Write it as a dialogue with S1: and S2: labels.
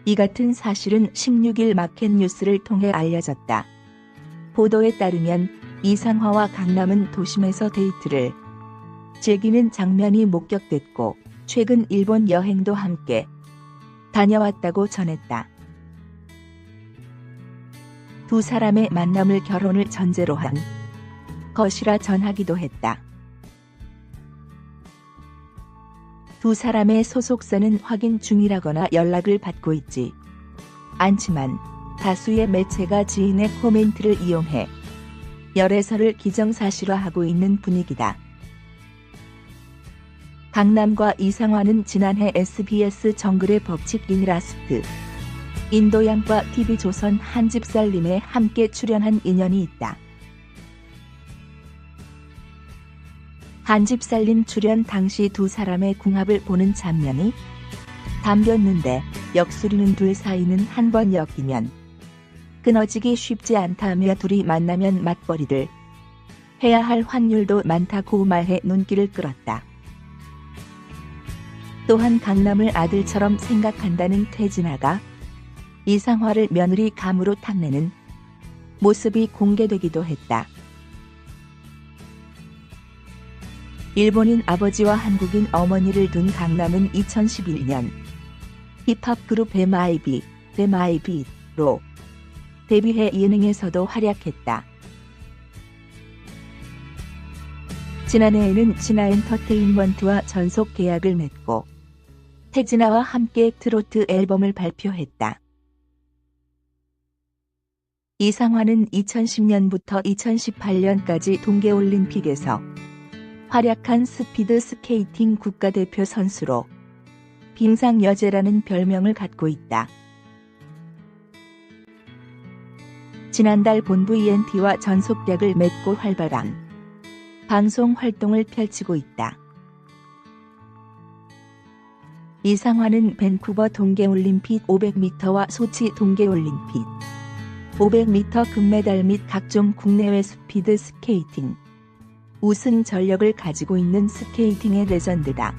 S1: 이 같은 사실은 16일 마켓뉴스를 통해 알려졌다. 보도에 따르면 이상화와 강남은 도심에서 데이트를 즐기는 장면이 목격됐고 최근 일본 여행도 함께 다녀왔다고 전했다. 두 사람의 만남을 결혼을 전제로 한 것이라 전하기도 했다. 두 사람의 소속사는 확인 중이라거나 연락을 받고 있지 않지만 다수의 매체가 지인의 코멘트를 이용해 열애설을 기정사실화하고 있는 분위기다. 강남과 이상화는 지난해 SBS 정글의 법칙인 라스트 인도양과 TV조선 한집살림에 함께 출연한 인연이 있다. 한집살림 출연 당시 두 사람의 궁합을 보는 장면이 담겼는데 역술이는 둘 사이는 한 번 엮이면 끊어지기 쉽지 않다며 둘이 만나면 맞벌이를 해야 할 확률도 많다고 말해 눈길을 끌었다. 또한 강남을 아들처럼 생각한다는 태진아가 이상화를 며느리 감으로 탐내는 모습이 공개되기도 했다. 일본인 아버지와 한국인 어머니를 둔 강남은 2011년 힙합 그룹 MIB로 데뷔해 예능에서도 활약했다. 지난해에는 진화엔터테인먼트와 전속 계약을 맺고 태진아와 함께 트로트 앨범을 발표했다. 이상화는 2010년부터 2018년까지 동계올림픽에서 활약한 스피드 스케이팅 국가대표 선수로 빙상여제라는 별명을 갖고 있다. 지난달 본부 ENT와 전속약을 맺고 활발한 방송 활동을 펼치고 있다. 이상화는 밴쿠버 동계올림픽 500m와 소치 동계올림픽 500m 금메달 및 각종 국내외 스피드 스케이팅 우승 전력을 가지고 있는 스케이팅의 레전드다.